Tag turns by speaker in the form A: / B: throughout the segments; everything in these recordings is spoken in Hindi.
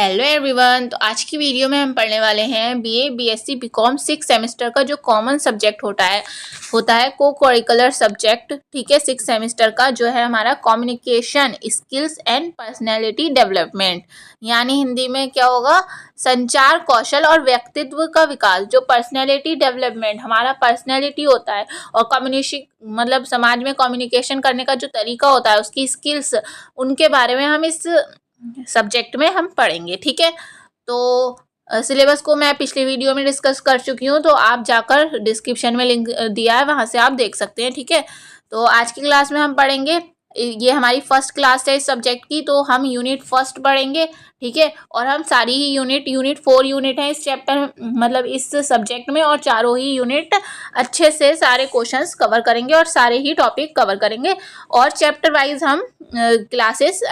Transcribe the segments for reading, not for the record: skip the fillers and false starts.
A: Hello everyone. तो आज की वीडियो में हम पढ़ने वाले हैं बीए बीएससी बीकॉम 6 सेमेस्टर का जो कॉमन सब्जेक्ट होता है को करिकुलर सब्जेक्ट। ठीक है, 6 सेमेस्टर का जो है हमारा communication skills and personality development, यानी हिंदी में क्या होगा, संचार कौशल और व्यक्तित्व का विकास। जो पर्सनैलिटी डेवलपमेंट हमारा पर्सनैलिटी होता है और कम्युनिकेशन मतलब समाज में कम्युनिकेशन करने का जो तरीका होता है, उसकी स्किल्स, उनके बारे में हम इस सब्जेक्ट में हम पढ़ेंगे। ठीक है, तो सिलेबस को मैं पिछली वीडियो में डिस्कस कर चुकी हूँ, तो आप जाकर डिस्क्रिप्शन में लिंक दिया है, वहाँ से आप देख सकते हैं। ठीक है, तो आज की क्लास में हम पढ़ेंगे, ये हमारी फर्स्ट क्लास है इस सब्जेक्ट की, तो हम यूनिट फर्स्ट पढ़ेंगे। ठीक है, और हम सारी ही यूनिट 4 यूनिट है इस चैप्टर मतलब इस सब्जेक्ट में, और चारों ही यूनिट अच्छे से सारे क्वेश्चंस कवर करेंगे और सारे ही टॉपिक कवर करेंगे। और चैप्टर वाइज हम क्लासेस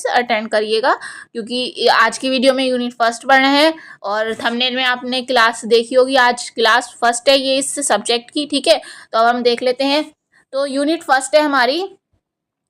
A: अटेंड करिएगा, क्योंकि आज की वीडियो में यूनिट फर्स्ट पढ़ना है और थंबनेल में आपने क्लास देखी होगी, आज क्लास फर्स्ट है ये इस सब्जेक्ट की। ठीक है, तो अब हम देख लेते हैं। तो यूनिट फर्स्ट है हमारी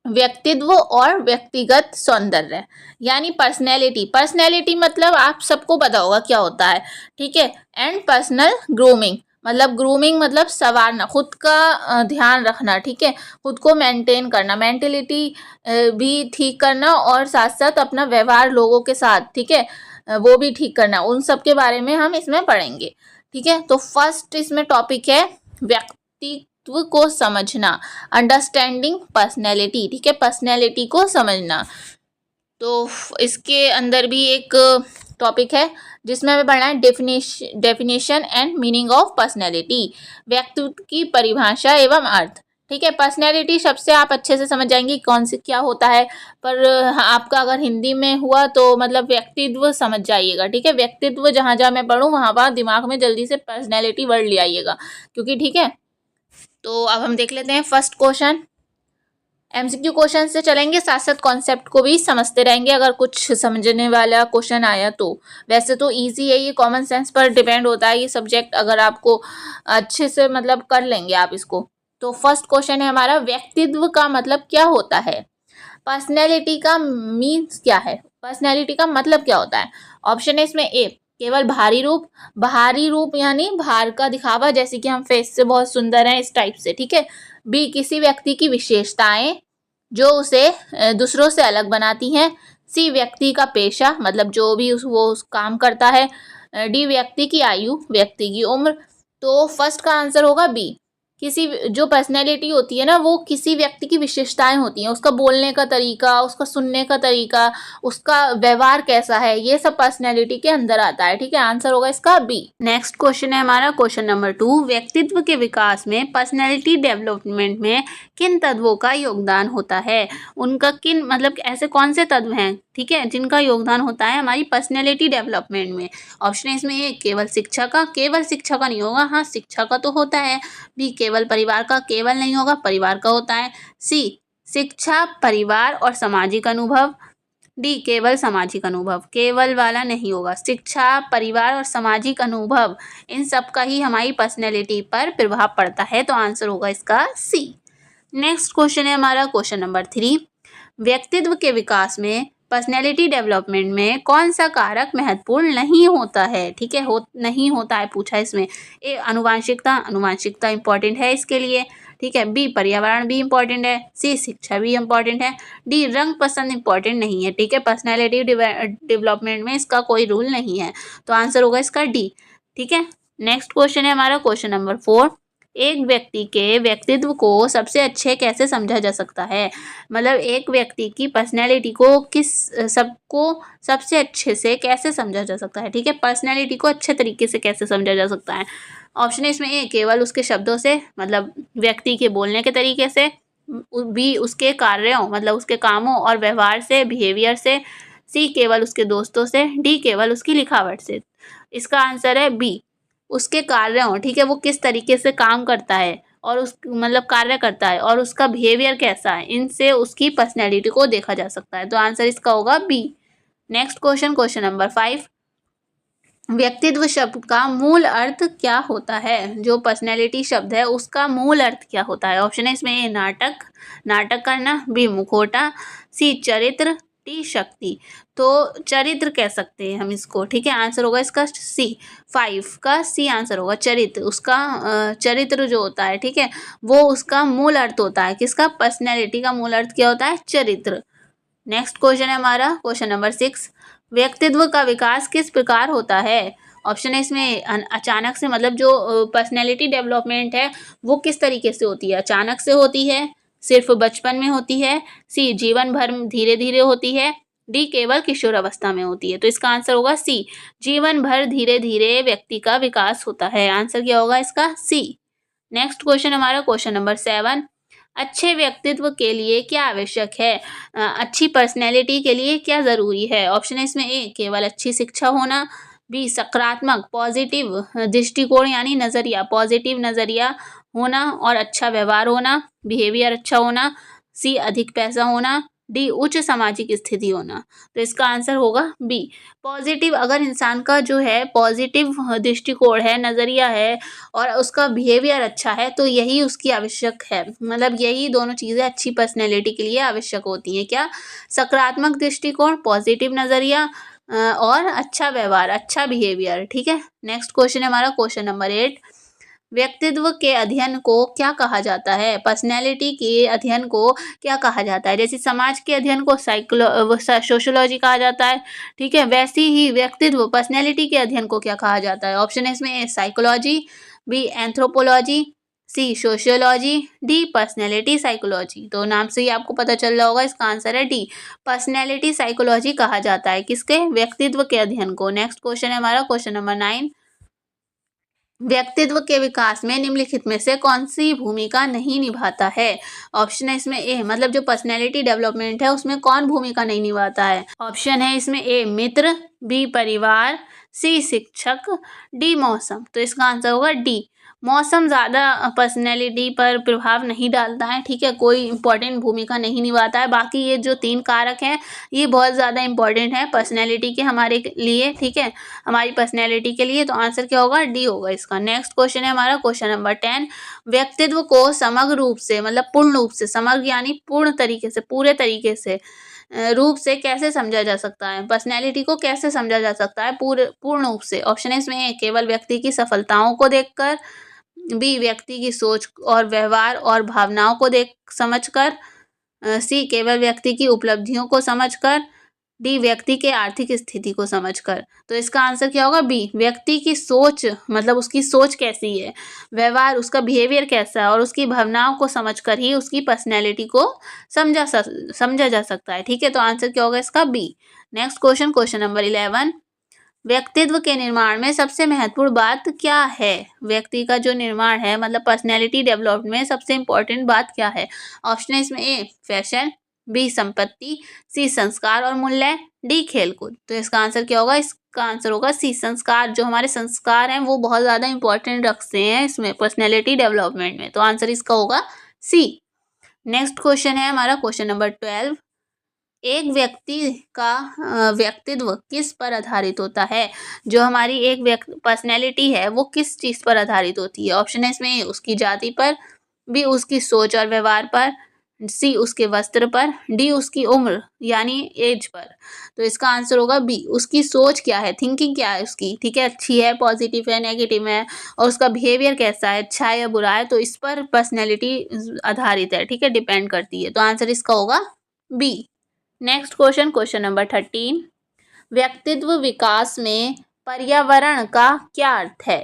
A: व्यक्तित्व और व्यक्तिगत सौंदर्य, यानी पर्सनैलिटी मतलब आप सबको पता होगा क्या होता है। ठीक है, एंड पर्सनल ग्रूमिंग मतलब संवारना, खुद का ध्यान रखना। ठीक है, खुद को मेंटेन करना, मेंटेलिटी भी ठीक करना, और साथ साथ अपना व्यवहार लोगों के साथ, ठीक है, वो भी ठीक करना। उन सब के बारे में हम इसमें पढ़ेंगे। ठीक है, तो फर्स्ट इसमें टॉपिक है व्यक्तित्व को समझना, अंडरस्टैंडिंग पर्सनैलिटी। ठीक है, पर्सनैलिटी को समझना। तो इसके अंदर भी एक टॉपिक है जिसमें हमें पढ़ना है definition and meaning of personality, व्यक्तित्व की परिभाषा एवं अर्थ। ठीक है, पर्सनैलिटी शब्द से आप अच्छे से समझ जाएंगे कौन से क्या होता है, पर आपका अगर हिंदी में हुआ तो मतलब व्यक्तित्व समझ जाइएगा। ठीक है, व्यक्तित्व जहाँ जहाँ मैं पढ़ूँ वहाँ दिमाग में जल्दी से पर्सनैलिटी वर्ड ले आइएगा, क्योंकि ठीक है। तो अब हम देख लेते हैं फर्स्ट क्वेश्चन। एमसीक्यू क्वेश्चन से चलेंगे, साथ साथ कॉन्सेप्ट को भी समझते रहेंगे अगर कुछ समझने वाला क्वेश्चन आया तो। वैसे तो इजी है, ये कॉमन सेंस पर डिपेंड होता है ये सब्जेक्ट, अगर आपको अच्छे से मतलब कर लेंगे आप इसको। तो फर्स्ट क्वेश्चन है हमारा, व्यक्तित्व का मतलब क्या होता है, पर्सनैलिटी का मीन्स क्या है, पर्सनैलिटी का मतलब क्या होता है। ऑप्शन है इसमें ए, केवल बाहरी रूप यानी बाहर का दिखावा, जैसे कि हम फेस से बहुत सुंदर हैं इस टाइप से। ठीक है, बी, किसी व्यक्ति की विशेषताएं जो उसे दूसरों से अलग बनाती हैं। सी, व्यक्ति का पेशा मतलब जो भी वो काम करता है। डी, व्यक्ति की आयु, व्यक्ति की उम्र। तो फर्स्ट का आंसर होगा बी, किसी जो पर्सनैलिटी होती है ना, वो किसी व्यक्ति की विशेषताएं होती हैं, उसका बोलने का तरीका, उसका सुनने का तरीका, उसका व्यवहार कैसा है, ये सब पर्सनैलिटी के अंदर आता है। ठीक है, आंसर होगा इसका बी। नेक्स्ट क्वेश्चन है हमारा क्वेश्चन नंबर 2, व्यक्तित्व के विकास में पर्सनैलिटी डेवलपमेंट में किन तत्वों का योगदान होता है, उनका किन मतलब ऐसे कौन से तत्व हैं, ठीक है, जिनका योगदान होता है हमारी पर्सनैलिटी डेवलपमेंट में। ऑप्शन है इसमें ए, केवल शिक्षा का नहीं होगा, हाँ शिक्षा का तो होता है। बी, केवल परिवार का, केवल नहीं होगा, परिवार का होता है। सी, शिक्षा, परिवार और सामाजिक अनुभव। डी, केवल सामाजिक अनुभव, केवल वाला नहीं होगा, शिक्षा, परिवार और सामाजिक अनुभव, इन सब का ही हमारी पर्सनैलिटी पर प्रभाव पड़ता है। तो आंसर होगा इसका सी। नेक्स्ट क्वेश्चन है हमारा क्वेश्चन नंबर 3, व्यक्तित्व के विकास में पर्सनैलिटी डेवलपमेंट में कौन सा कारक महत्वपूर्ण नहीं होता है। ठीक है, नहीं होता है पूछा इसमें। ए, अनुवांशिकता इंपॉर्टेंट है इसके लिए। ठीक है, बी, पर्यावरण भी इंपॉर्टेंट है। सी, शिक्षा भी इंपॉर्टेंट है। डी, रंग पसंद इंपॉर्टेंट नहीं है। ठीक है, पर्सनैलिटी डेवलपमेंट में इसका कोई रूल नहीं है, तो आंसर होगा इसका डी। ठीक है, नेक्स्ट क्वेश्चन है हमारा क्वेश्चन नंबर 4, एक व्यक्ति के व्यक्तित्व को सबसे अच्छे कैसे समझा जा सकता है, मतलब एक व्यक्ति की पर्सनैलिटी को सबको सबसे अच्छे से कैसे समझा जा सकता है। ठीक है, पर्सनैलिटी को अच्छे तरीके से कैसे समझा जा सकता है। ऑप्शन है इसमें ए, केवल उसके शब्दों से मतलब व्यक्ति के बोलने के तरीके से। बी, उसके कार्यों मतलब उसके कामों और व्यवहार से, बिहेवियर से। सी, केवल उसके दोस्तों से। डी, केवल उसकी लिखावट से। इसका आंसर है बी, उसके कार्यों। ठीक है, वो किस तरीके से काम करता है और उस मतलब कार्य करता है और उसका बिहेवियर कैसा है, इनसे उसकी पर्सनैलिटी को देखा जा सकता है। तो आंसर इसका होगा बी। नेक्स्ट क्वेश्चन नंबर 5, व्यक्तित्व शब्द का मूल अर्थ क्या होता है, जो पर्सनैलिटी शब्द है उसका मूल अर्थ क्या होता है। ऑप्शन है इसमें ए, नाटक करना। बी, मुखौटा। सी, चरित्र। टी शक्ति, तो चरित्र कह सकते हैं हम इसको, ठीक है। आंसर होगा इसका सी, 5 का सी आंसर होगा चरित्र। उसका चरित्र जो होता है, ठीक है, वो उसका मूल अर्थ होता है किसका, पर्सनैलिटी का मूल अर्थ क्या होता है, चरित्र। नेक्स्ट क्वेश्चन है हमारा क्वेश्चन नंबर 6, व्यक्तित्व का विकास किस प्रकार होता है। ऑप्शन है इसमें अचानक से, मतलब जो पर्सनैलिटी डेवलपमेंट है वो किस तरीके से होती है, अचानक से होती है, सिर्फ बचपन में होती है, सी जीवन भर धीरे धीरे होती है, डी केवल किशोर अवस्था में होती है। तो इसका आंसर होगा सी, जीवन भर धीरे धीरे व्यक्ति का विकास होता है। आंसर क्या होगा इसका सी। नेक्स्ट क्वेश्चन हमारा क्वेश्चन नंबर 7, अच्छे व्यक्तित्व के लिए क्या आवश्यक है, अच्छी पर्सनैलिटी के लिए क्या ज़रूरी है। ऑप्शन है इसमें ए केवल अच्छी शिक्षा होना, बी सकारात्मक पॉजिटिव दृष्टिकोण यानी नज़रिया, पॉजिटिव नज़रिया होना और अच्छा व्यवहार होना, बिहेवियर अच्छा होना, सी अधिक पैसा होना, डी उच्च सामाजिक स्थिति होना। तो इसका आंसर होगा बी, पॉजिटिव। अगर इंसान का जो है पॉजिटिव दृष्टिकोण है, नज़रिया है और उसका बिहेवियर अच्छा है, तो यही उसकी आवश्यक है, मतलब यही दोनों चीज़ें अच्छी पर्सनैलिटी के लिए आवश्यक होती हैं। क्या, सकारात्मक दृष्टिकोण, पॉजिटिव नज़रिया और अच्छा व्यवहार, अच्छा बिहेवियर, ठीक है। नेक्स्ट क्वेश्चन है हमारा क्वेश्चन नंबर 8, व्यक्तित्व के अध्ययन को क्या कहा जाता है, पर्सनैलिटी के अध्ययन को क्या कहा जाता है। जैसे समाज के अध्ययन को सोशियोलॉजी कहा जाता है, ठीक है, वैसे ही व्यक्तित्व पर्सनैलिटी के अध्ययन को क्या कहा जाता है। ऑप्शन है इसमें ए साइकोलॉजी, बी एंथ्रोपोलॉजी, सी सोशियोलॉजी, डी पर्सनैलिटी साइकोलॉजी। तो नाम से ही आपको पता चल रहा होगा, इसका आंसर है डी, पर्सनैलिटी साइकोलॉजी कहा जाता है किसके, व्यक्तित्व के अध्ययन को। नेक्स्ट क्वेश्चन है हमारा क्वेश्चन नंबर 9, व्यक्तित्व के विकास में निम्नलिखित में से कौन सी भूमिका नहीं निभाता है। ऑप्शन है इसमें ए, मतलब जो पर्सनैलिटी डेवलपमेंट है उसमें कौन भूमिका नहीं निभाता है। ऑप्शन है इसमें ए मित्र, बी परिवार, सी शिक्षक, डी मौसम। तो इसका आंसर होगा डी, मौसम ज़्यादा पर्सनैलिटी पर प्रभाव नहीं डालता है, ठीक है, कोई इंपॉर्टेंट भूमिका नहीं निभाता है। बाकी ये जो 3 कारक हैं ये बहुत ज़्यादा इंपॉर्टेंट है पर्सनैलिटी के हमारे लिए, ठीक है, हमारी पर्सनैलिटी के लिए। तो आंसर क्या होगा, डी होगा इसका। नेक्स्ट क्वेश्चन है हमारा क्वेश्चन नंबर 10, व्यक्तित्व को समग्र रूप से, मतलब पूर्ण रूप से, समग्र यानी पूर्ण तरीके से, पूरे तरीके से रूप से कैसे समझा जा सकता है, पर्सनैलिटी को कैसे समझा जा सकता है पूर्ण रूप से। ऑप्शन है इसमें ए केवल व्यक्ति की सफलताओं को देखकर, बी व्यक्ति की सोच और व्यवहार और भावनाओं को देख समझकर, सी केवल व्यक्ति की उपलब्धियों को समझकर, डी व्यक्ति के आर्थिक स्थिति को समझकर। तो इसका आंसर क्या होगा, बी व्यक्ति की सोच, मतलब उसकी सोच कैसी है, व्यवहार उसका बिहेवियर कैसा है और उसकी भावनाओं को समझकर ही उसकी पर्सनैलिटी को समझा जा सकता है, ठीक है। तो आंसर क्या होगा इसका B. Next question question number 11, व्यक्तित्व के निर्माण में सबसे महत्वपूर्ण बात क्या है। व्यक्ति का जो निर्माण है, मतलब पर्सनैलिटी डेवलपमेंट में सबसे इम्पोर्टेंट बात क्या है। ऑप्शन है इसमें ए फैशन, बी संपत्ति, सी संस्कार और मूल्य, डी खेलकूद। तो इसका आंसर क्या होगा, इसका आंसर होगा सी संस्कार। जो हमारे संस्कार हैं वो बहुत ज़्यादा इंपॉर्टेंट रखते हैं इसमें पर्सनैलिटी डेवलपमेंट में। तो आंसर इसका होगा सी। नेक्स्ट क्वेश्चन है हमारा क्वेश्चन नंबर 12, एक व्यक्ति का व्यक्तित्व किस पर आधारित होता है। जो हमारी एक पर्सनैलिटी है वो किस चीज़ पर आधारित होती है। ऑप्शन है इसमें उसकी जाति पर, बी उसकी सोच और व्यवहार पर, सी उसके वस्त्र पर, डी उसकी उम्र यानी एज पर। तो इसका आंसर होगा बी, उसकी सोच क्या है, थिंकिंग क्या है उसकी, ठीक है, अच्छी है, पॉजिटिव है, नेगेटिव है, और उसका बिहेवियर कैसा है, अच्छा है या बुरा है। तो इस पर पर्सनैलिटी आधारित है, ठीक है, डिपेंड करती है। तो आंसर इसका होगा B. Next question question number 13, व्यक्तित्व विकास में पर्यावरण का क्या अर्थ है,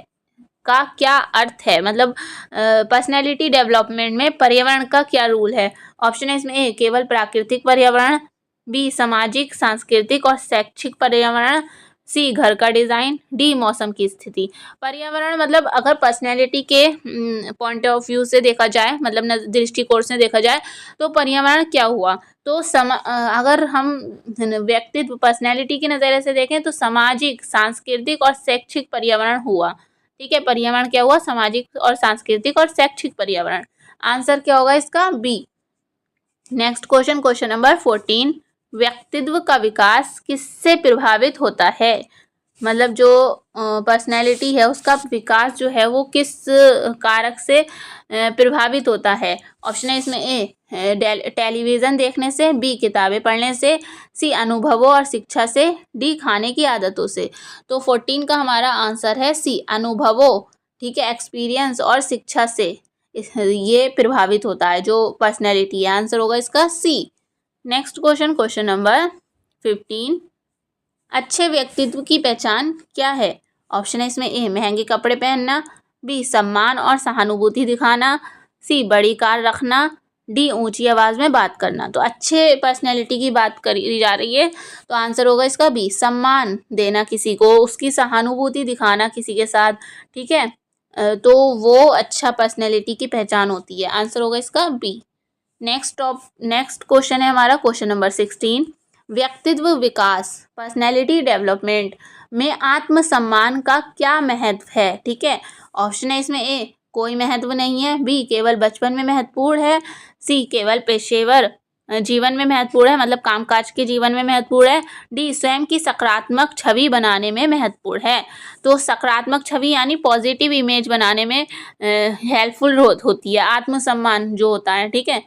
A: का क्या अर्थ है, मतलब पर्सनैलिटी डेवलपमेंट में पर्यावरण का क्या रूल है। ऑप्शन है इसमें ए केवल प्राकृतिक पर्यावरण, बी सामाजिक सांस्कृतिक और शैक्षिक पर्यावरण, सी घर का डिज़ाइन, डी मौसम की स्थिति। पर्यावरण मतलब अगर पर्सनैलिटी के पॉइंट ऑफ व्यू से देखा जाए, मतलब दृष्टिकोण से देखा जाए, तो पर्यावरण क्या हुआ। तो अगर हम व्यक्तित्व पर्सनैलिटी के नज़रिए से देखें तो सामाजिक सांस्कृतिक और शैक्षिक पर्यावरण हुआ, ठीक है, पर्यावरण क्या हुआ, सामाजिक और सांस्कृतिक और शैक्षिक पर्यावरण। आंसर क्या होगा इसका B. Next question question number 14, व्यक्तित्व का विकास किससे प्रभावित होता है। मतलब जो पर्सनैलिटी है उसका विकास जो है वो किस कारक से प्रभावित होता है। ऑप्शन है इसमें ए टेलीविज़न देखने से, बी किताबें पढ़ने से, सी अनुभवों और शिक्षा से, डी खाने की आदतों से। तो 14 का हमारा आंसर है सी अनुभवों, ठीक है, एक्सपीरियंस और शिक्षा से ये प्रभावित होता है जो पर्सनैलिटी है। आंसर होगा इसका सी। नेक्स्ट क्वेश्चन, क्वेश्चन नंबर 15, अच्छे व्यक्तित्व की पहचान क्या है। ऑप्शन है इसमें ए महंगे कपड़े पहनना, बी सम्मान और सहानुभूति दिखाना, सी बड़ी कार रखना, डी ऊंची आवाज़ में बात करना। तो अच्छे पर्सनैलिटी की बात करी जा रही है, तो आंसर होगा इसका बी सम्मान देना किसी को, उसकी सहानुभूति दिखाना किसी के साथ, ठीक है, तो वो अच्छा पर्सनैलिटी की पहचान होती है। आंसर होगा इसका बी। नेक्स्ट क्वेश्चन है हमारा क्वेश्चन नंबर 16, व्यक्तित्व विकास पर्सनैलिटी डेवलपमेंट में आत्मसम्मान का क्या महत्व है, ठीक है। ऑप्शन है इसमें ए कोई महत्व नहीं है, बी केवल बचपन में महत्वपूर्ण है, सी केवल पेशेवर जीवन में महत्वपूर्ण है, मतलब कामकाज के जीवन में महत्वपूर्ण है, डी स्वयं की सकारात्मक छवि बनाने में महत्वपूर्ण है। तो सकारात्मक छवि यानी पॉजिटिव इमेज बनाने में हेल्पफुल होती है आत्मसम्मान जो होता है, ठीक है।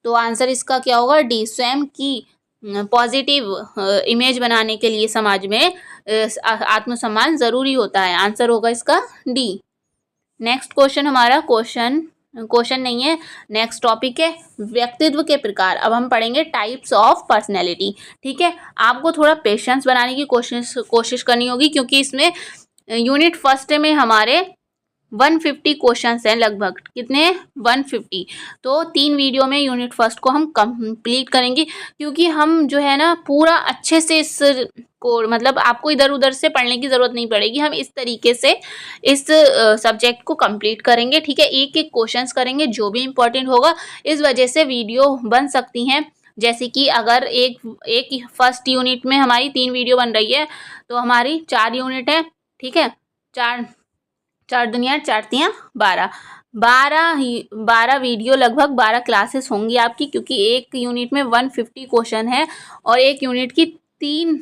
A: तो आंसर इसका क्या होगा, डी स्वयं की पॉजिटिव इमेज बनाने के लिए समाज में आत्मसम्मान ज़रूरी होता है। आंसर होगा इसका डी। नेक्स्ट क्वेश्चन हमारा क्वेश्चन नहीं है, नेक्स्ट टॉपिक है व्यक्तित्व के प्रकार। अब हम पढ़ेंगे टाइप्स ऑफ पर्सनैलिटी, ठीक है। आपको थोड़ा पेशेंस बनाने की कोशिश करनी होगी, क्योंकि इसमें यूनिट फर्स्ट में हमारे 150 क्वेश्चंस हैं लगभग। कितने? 150। तो 3 वीडियो में यूनिट फर्स्ट को हम कंप्लीट करेंगे, क्योंकि हम जो है ना पूरा अच्छे से इस को मतलब आपको इधर उधर से पढ़ने की ज़रूरत नहीं पड़ेगी। हम इस तरीके से इस सब्जेक्ट को कंप्लीट करेंगे, ठीक है। एक एक क्वेश्चंस करेंगे जो भी इम्पोर्टेंट होगा। इस वजह से वीडियो बन सकती हैं, जैसे कि अगर एक फर्स्ट यूनिट में हमारी 3 वीडियो बन रही है, तो हमारी 4 यूनिट है, ठीक है। 4 दुनिया 4 तियाँ 12 वीडियो, लगभग 12 क्लासेस होंगी आपकी, क्योंकि एक यूनिट में 150 क्वेश्चन है और एक यूनिट की 3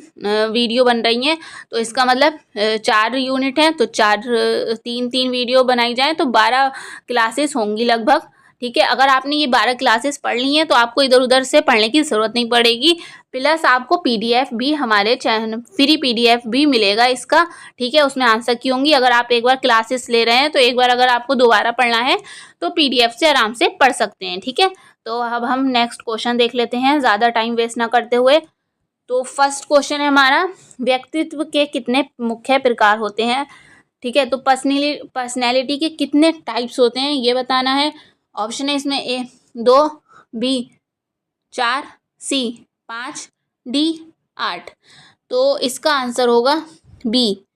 A: वीडियो बन रही हैं। तो इसका मतलब 4 यूनिट हैं, तो 3 वीडियो बनाई जाए तो 12 क्लासेस होंगी लगभग, ठीक है। अगर आपने ये 12 क्लासेस पढ़ ली हैं तो आपको इधर उधर से पढ़ने की ज़रूरत नहीं पड़ेगी। प्लस आपको PDF भी हमारे चैनल फ्री PDF भी मिलेगा इसका, ठीक है। उसमें आंसर की होंगी। अगर आप एक बार क्लासेस ले रहे हैं तो एक बार अगर आपको दोबारा पढ़ना है तो PDF से आराम से पढ़ सकते हैं, ठीक है। तो अब हम नेक्स्ट क्वेश्चन देख लेते हैं ज़्यादा टाइम वेस्ट ना करते हुए। तो फर्स्ट क्वेश्चन है हमारा, व्यक्तित्व के कितने मुख्य प्रकार होते हैं, ठीक है। तो पर्सनैलिटी के कितने टाइप्स होते हैं ये बताना है। ऑप्शन है इसमें ए 2, बी 4, सी 5, डी 8। तो इसका आंसर होगा बी।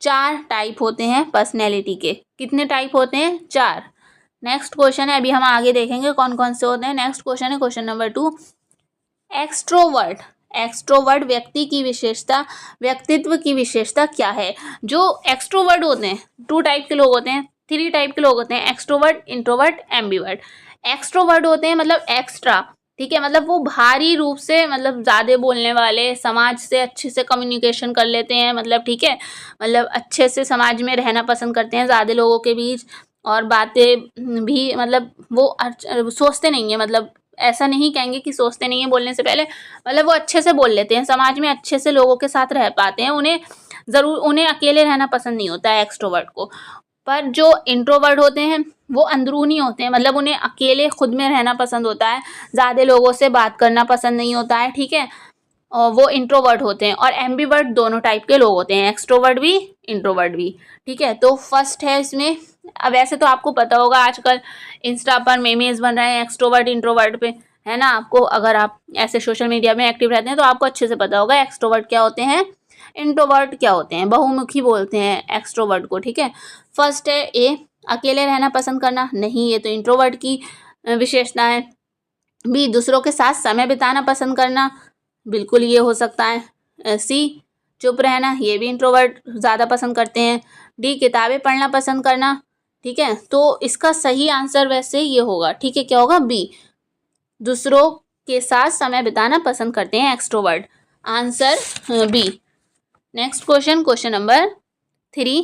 A: 4 टाइप होते हैं पर्सनैलिटी के। कितने टाइप होते हैं? 4। नेक्स्ट क्वेश्चन है, अभी हम आगे देखेंगे कौन कौन से होते हैं। नेक्स्ट क्वेश्चन है क्वेश्चन नंबर 2, एक्सट्रोवर्ट व्यक्तित्व की विशेषता क्या है। जो एक्सट्रोवर्ट होते हैं 2 टाइप के लोग होते हैं, 3 टाइप के लोग होते हैं, एक्सट्रोवर्ट, इंट्रोवर्ट, एम्बिवर्ट। एक्सट्रोवर्ट होते हैं मतलब एक्स्ट्रा, ठीक है, मतलब वो भारी रूप से मतलब ज़्यादा बोलने वाले, समाज से अच्छे से कम्युनिकेशन कर लेते हैं, मतलब ठीक है, मतलब अच्छे से समाज में रहना पसंद करते हैं ज़्यादा लोगों के बीच, और बातें भी मतलब वो सोचते नहीं है, मतलब ऐसा नहीं कहेंगे कि सोचते नहीं है बोलने से पहले, मतलब वो अच्छे से बोल लेते हैं, समाज में अच्छे से लोगों के साथ रह पाते हैं। उन्हें अकेले रहना पसंद नहीं होता है एक्सट्रोवर्ट को। पर जो इंट्रोवर्ट होते हैं वो अंदरूनी होते हैं, मतलब उन्हें अकेले खुद में रहना पसंद होता है, ज़्यादा लोगों से बात करना पसंद नहीं होता है, ठीक है, और वो इंट्रोवर्ट होते हैं। और एम्बिवर्ट दोनों टाइप के लोग होते हैं, एक्सट्रोवर्ट भी, इंट्रोवर्ट भी, ठीक है। तो फर्स्ट है इसमें, अब वैसे तो आपको पता होगा आजकल इंस्टा पर मेमेज बन रहे हैं एक्सट्रोवर्ट इंट्रोवर्ट पे, है ना। आपको अगर आप ऐसे सोशल मीडिया में एक्टिव रहते हैं तो आपको अच्छे से पता होगा एक्सट्रोवर्ट क्या होते हैं, इंट्रोवर्ट क्या होते हैं। बहुमुखी बोलते हैं एक्सट्रोवर्ट को, ठीक है। फर्स्ट है ए अकेले रहना पसंद करना, नहीं ये तो इंट्रोवर्ट की विशेषता है। बी दूसरों के साथ समय बिताना पसंद करना, बिल्कुल ये हो सकता है। सी चुप रहना, ये भी इंट्रोवर्ट ज़्यादा पसंद करते हैं। डी किताबें पढ़ना पसंद करना, ठीक है। तो इसका सही आंसर वैसे ये होगा, ठीक है, क्या होगा, बी दूसरों के साथ समय बिताना पसंद करते हैं extrovert. Answer B. Next question number 3,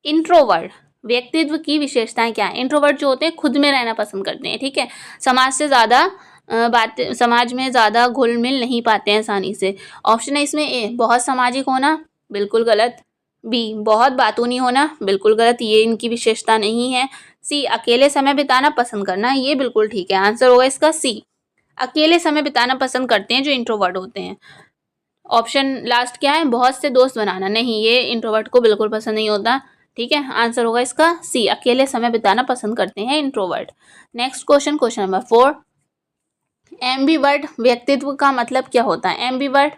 A: introvert व्यक्तित्व की विशेषताएं क्या है। इंट्रोवर्ट जो होते हैं खुद में रहना पसंद करते हैं, ठीक है, समाज से ज़्यादा समाज में ज़्यादा घुल मिल नहीं पाते हैं आसानी से। ऑप्शन है इसमें ए, बहुत सामाजिक होना, बिल्कुल गलत। बी, बहुत बातूनी होना, बिल्कुल गलत, ये इनकी विशेषता नहीं है। सी, अकेले समय बिताना पसंद करना, ये बिल्कुल ठीक है। आंसर होगा इसका सी, अकेले समय बिताना पसंद करते हैं जो इंट्रोवर्ट होते हैं। ऑप्शन लास्ट क्या है, बहुत से दोस्त बनाना, नहीं, ये इंट्रोवर्ट को बिल्कुल पसंद नहीं होता, ठीक है। आंसर होगा इसका सी, अकेले समय बिताना पसंद करते हैं introvert. Next question number 4, ambivert व्यक्तित्व का मतलब क्या होता है। एम्बीवर्ट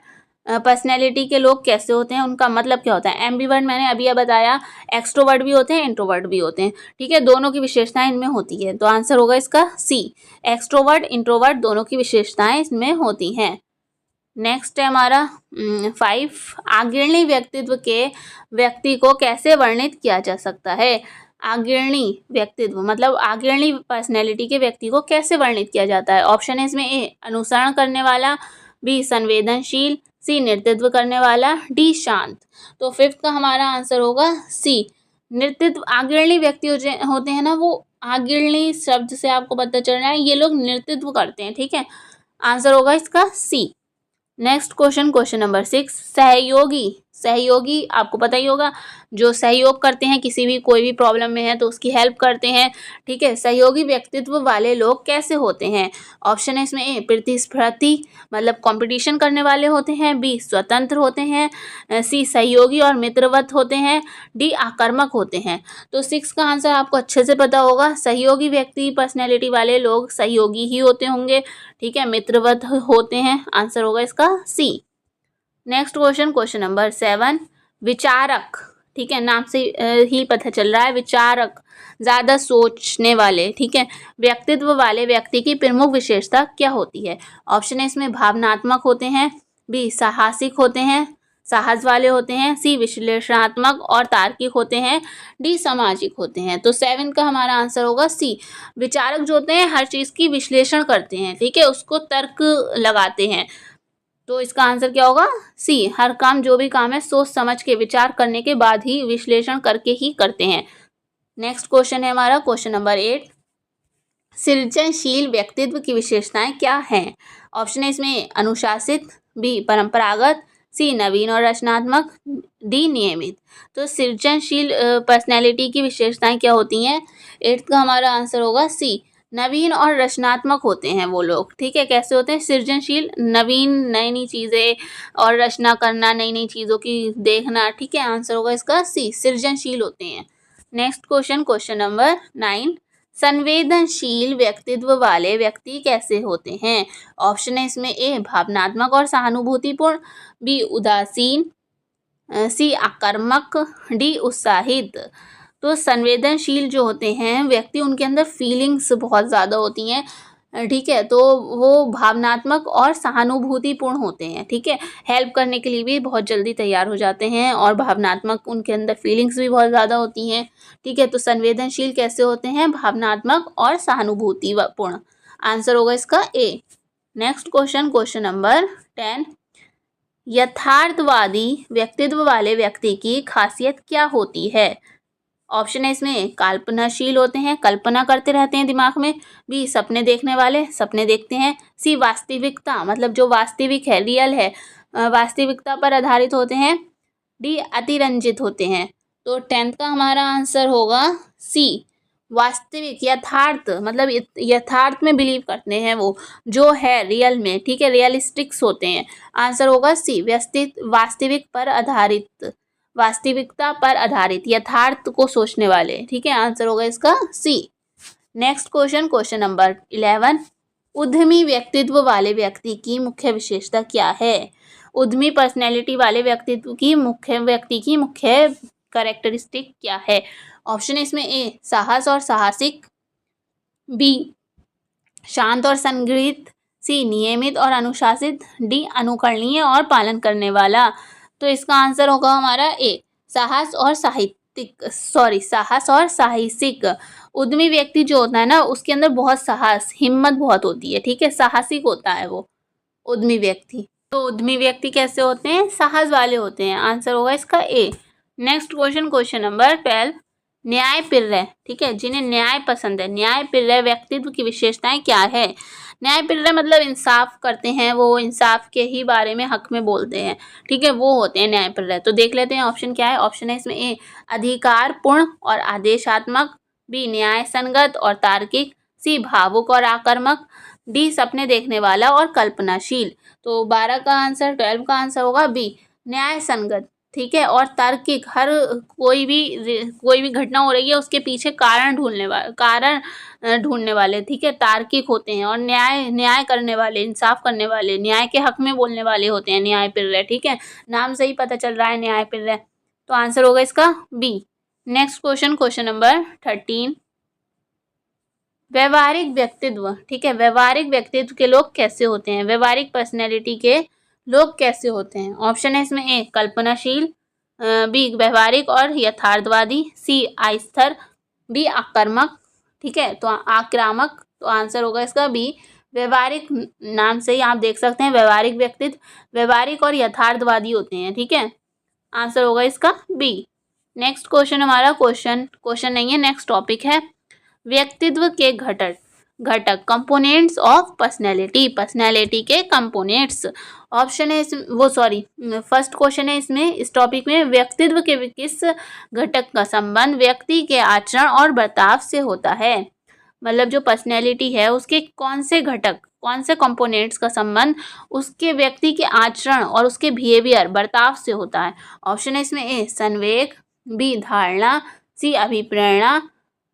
A: पर्सनैलिटी के लोग कैसे होते हैं, उनका मतलब क्या होता है। एम्बीवर्ट मैंने अभी बताया, एक्सट्रोवर्ट भी होते हैं, इंट्रोवर्ट भी होते हैं, ठीक है, दोनों की विशेषताएं इनमें होती है। तो आंसर होगा इसका सी, एक्सट्रोवर्ट इंट्रोवर्ट दोनों की विशेषताएं इसमें होती हैं। नेक्स्ट है हमारा 5, आग्रणी व्यक्तित्व के व्यक्ति को कैसे वर्णित किया जा सकता है। आग्रणी व्यक्तित्व मतलब आग्रणी पर्सनैलिटी के व्यक्ति को कैसे वर्णित किया जाता है। ऑप्शन है इसमें ए, अनुसरण करने वाला, बी, संवेदनशील, सी, नेतृत्व करने वाला, डी, शांत। तो फिफ्थ का हमारा आंसर होगा सी, नेतृत्व। आग्रणी व्यक्ति होते हैं ना, वो आग्रणी शब्द से आपको पता चल रहा है ये लोग नेतृत्व करते हैं, ठीक है। आंसर होगा इसका सी। नेक्स्ट क्वेश्चन नंबर 6, सहयोगी। सहयोगी आपको पता ही होगा, जो सहयोग करते हैं, किसी भी कोई भी प्रॉब्लम में है तो उसकी हेल्प करते हैं, ठीक है। सहयोगी व्यक्तित्व वाले लोग कैसे होते हैं। ऑप्शन है इसमें ए, प्रतिस्पर्धी मतलब कंपटीशन करने वाले होते हैं, बी, स्वतंत्र होते हैं, सी, सहयोगी और मित्रवत होते हैं, डी, आक्रामक होते हैं। तो 6 का आंसर आपको अच्छे से पता होगा, सहयोगी व्यक्ति पर्सनैलिटी वाले लोग सहयोगी ही होते होंगे, ठीक है, मित्रवत होते हैं। आंसर होगा इसका सी। नेक्स्ट क्वेश्चन नंबर 7, विचारक, ठीक है, नाम से ही पता चल रहा है, विचारक ज़्यादा सोचने वाले, ठीक है, व्यक्तित्व वाले व्यक्ति की प्रमुख विशेषता क्या होती है। ऑप्शन है इसमें भावनात्मक होते हैं, बी, साहसिक होते हैं, साहस वाले होते हैं, सी, विश्लेषणात्मक और तार्किक होते हैं, डी, सामाजिक होते हैं। तो 7 का हमारा आंसर होगा सी, विचारक जो होते हैं हर चीज़ की विश्लेषण करते हैं, ठीक है, उसको तर्क लगाते हैं। तो इसका आंसर क्या होगा सी, हर काम जो भी काम है सोच समझ के विचार करने के बाद ही विश्लेषण करके ही करते हैं। नेक्स्ट क्वेश्चन है हमारा क्वेश्चन नंबर 8, सृजनशील व्यक्तित्व की विशेषताएं क्या हैं। ऑप्शन है इसमें अनुशासित, बी, परंपरागत, सी, नवीन और रचनात्मक, डी, नियमित। तो सृजनशील पर्सनैलिटी की विशेषताएं क्या होती हैं। 8 का हमारा आंसर होगा सी, नवीन और रचनात्मक होते हैं वो लोग, ठीक है। कैसे होते हैं, सृजनशील, नवीन, नई नई चीज़ें, और रचना करना, नई नई चीज़ों की देखना, ठीक है। आंसर होगा इसका सी, सृजनशील होते हैं। नेक्स्ट क्वेश्चन नंबर 9, संवेदनशील व्यक्तित्व वाले व्यक्ति कैसे होते हैं। ऑप्शन है इसमें ए, भावनात्मक और सहानुभूतिपूर्ण, बी, उदासीन, सी, आक्रामक, डी, उत्साहित। तो संवेदनशील जो होते हैं व्यक्ति, उनके अंदर फीलिंग्स बहुत ज़्यादा होती हैं, ठीक है, तो वो भावनात्मक और सहानुभूतिपूर्ण होते हैं, ठीक है, हेल्प करने के लिए भी बहुत जल्दी तैयार हो जाते हैं, और भावनात्मक, उनके अंदर फीलिंग्स भी बहुत ज़्यादा होती हैं, ठीक है। तो संवेदनशील कैसे होते हैं, भावनात्मक और सहानुभूतिपूर्ण। आंसर होगा इसका ए। नेक्स्ट क्वेश्चन नंबर 10, यथार्थवादी व्यक्तित्व वाले व्यक्ति की खासियत क्या होती है। ऑप्शन है इसमें कल्पनाशील होते हैं, कल्पना करते रहते हैं दिमाग में, बी, सपने देखने वाले, सपने देखते हैं, सी, वास्तविकता मतलब जो वास्तविक है, रियल है, वास्तविकता पर आधारित होते हैं, डी, अतिरंजित होते हैं। तो 10th का हमारा आंसर होगा सी, वास्तविक, यथार्थ मतलब यथार्थ में बिलीव करते हैं वो, जो है रियल में, ठीक है, रियलिस्टिक्स होते हैं। आंसर होगा सी, वास्तविक पर आधारित, वास्तविकता पर आधारित, यथार्थ को सोचने वाले, ठीक है। आंसर होगा इसका सी। नेक्स्ट क्वेश्चन नंबर 11, उद्यमी व्यक्तित्व वाले व्यक्ति की मुख्य विशेषता क्या है। उद्यमी पर्सनैलिटी वाले व्यक्ति की मुख्य कैरेक्टरिस्टिक क्या है। ऑप्शन है इसमें ए, साहस और साहसिक, बी, शांत और संगठित, सी, नियमित और अनुशासित, डी, अनुकरणीय और पालन करने वाला। तो इसका आंसर होगा हमारा ए, साहस और साहसिक। उद्यमी व्यक्ति जो होता है ना, उसके अंदर बहुत साहस, हिम्मत बहुत होती है, ठीक है, साहसिक होता है वो उद्यमी व्यक्ति।
B: तो उद्यमी व्यक्ति कैसे होते हैं? साहस वाले होते हैं। आंसर होगा इसका ए। नेक्स्ट क्वेश्चन नंबर 12, न्यायप्रिय, ठीक है, जिन्हें न्याय पसंद है, न्यायप्रिय व्यक्तित्व की विशेषताएं क्या है? न्यायप्रिय मतलब इंसाफ करते हैं, वो इंसाफ के ही बारे में हक में बोलते हैं, ठीक है, वो होते हैं न्यायप्रिय। तो देख लेते हैं ऑप्शन क्या है। ऑप्शन है इसमें ए, अधिकारपूर्ण और आदेशात्मक, बी, न्याय संगत और तार्किक, सी, भावुक और आक्रामक, डी, सपने देखने वाला और कल्पनाशील। तो 12 का आंसर, 12 का आंसर होगा बी, न्याय संगत, ठीक है, और तार्किक। हर कोई भी घटना हो रही है उसके पीछे कारण ढूंढने वाले, ठीक है, तार्किक होते हैं। और न्याय करने वाले, इंसाफ करने वाले, न्याय के हक में बोलने वाले होते हैं न्यायप्रिय, ठीक है, नाम से ही पता चल रहा है न्यायप्रिय। तो आंसर होगा इसका बी। नेक्स्ट क्वेश्चन नंबर 13, व्यवहारिक व्यक्तित्व, ठीक है, व्यवहारिक व्यक्तित्व के लोग कैसे होते हैं? व्यवहारिक पर्सनैलिटी के लोग कैसे होते हैं? ऑप्शन है इसमें ए, कल्पनाशील, बी, व्यवहारिक और यथार्थवादी, सी, आस्था, डी, आक्रामक, ठीक है, तो आक्रामक। तो आंसर होगा इसका बी, व्यवहारिक। नाम से ही आप देख सकते हैं व्यवहारिक व्यक्तित्व व्यवहारिक और यथार्थवादी होते हैं, ठीक है, आंसर होगा इसका बी। नेक्स्ट क्वेश्चन हमारा क्वेश्चन नहीं है, नेक्स्ट टॉपिक है व्यक्तित्व के घटक कंपोनेंट्स ऑफ पर्सनैलिटी के कंपोनेंट्स। ऑप्शन है फर्स्ट क्वेश्चन है इसमें, इस टॉपिक में, व्यक्तित्व के किस घटक का संबंध व्यक्ति के आचरण और बर्ताव से होता है? मतलब जो पर्सनैलिटी है उसके कौन से घटक, कौन से कंपोनेंट्स का संबंध उसके व्यक्ति के आचरण और उसके बिहेवियर, बर्ताव से होता है? ऑप्शन है इसमें ए, संवेग, बी, धारणा, सी, अभिप्रेरणा,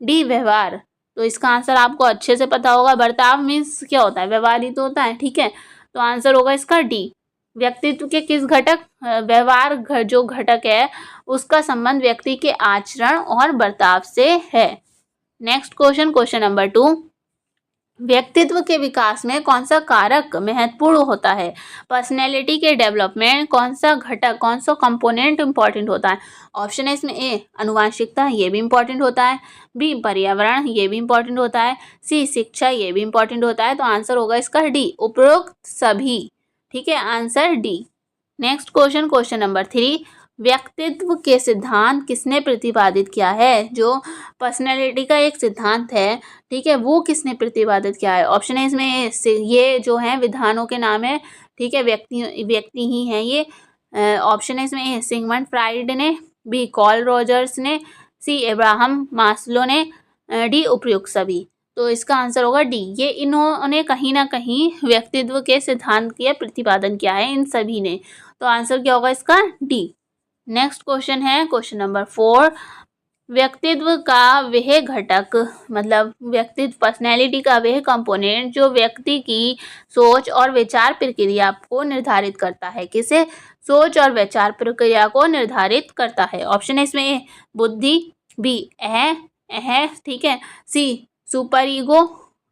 B: डी, व्यवहार। तो इसका आंसर आपको अच्छे से पता होगा, बर्ताव मीन्स क्या होता है? व्यवहार ही तो होता है, ठीक है, तो आंसर होगा इसका डी। व्यक्तित्व के किस घटक, व्यवहार जो घटक है उसका संबंध व्यक्ति के आचरण और बर्ताव से है। नेक्स्ट क्वेश्चन नंबर 2, व्यक्तित्व के विकास में कौन सा कारक महत्वपूर्ण होता है? पर्सनैलिटी के डेवलपमेंट कौन सा घटक, कौन सा कंपोनेंट इंपॉर्टेंट होता है? ऑप्शन है इसमें ए, अनुवांशिकता, ये भी इंपॉर्टेंट होता है, बी, पर्यावरण, ये भी इंपॉर्टेंट होता है, सी, शिक्षा, ये भी इंपॉर्टेंट होता है। तो आंसर होगा इसका डी, उपरोक्त सभी, ठीक है, answer D. Next question number 3, व्यक्तित्व के सिद्धांत किसने प्रतिपादित किया है? जो पर्सनैलिटी का एक सिद्धांत है, ठीक है, वो किसने प्रतिपादित किया है? ऑप्शन है इसमें ये जो है विधानों के नाम है, ठीक है, व्यक्ति ही हैं ये। ऑप्शन है इसमें ए, सिगमंड फ्राइड ने, बी, कार्ल रॉजर्स ने, सी, अब्राहम मास्लो ने, डी, उपयुक्त सभी। तो इसका आंसर होगा डी, ये इन्होंने कहीं ना कहीं व्यक्तित्व के सिद्धांत का प्रतिपादन किया है, इन सभी ने। तो आंसर क्या होगा इसका डी। नेक्स्ट क्वेश्चन है क्वेश्चन नंबर 4, व्यक्तित्व का वह घटक, मतलब व्यक्तित्व पर्सनैलिटी का वह कंपोनेंट जो व्यक्ति की सोच और विचार प्रक्रिया को निर्धारित करता है। किसे? सोच और विचार प्रक्रिया को निर्धारित करता है। ऑप्शन है इसमें ए, बुद्धि, बी, ठीक है, सी, सुपर ईगो,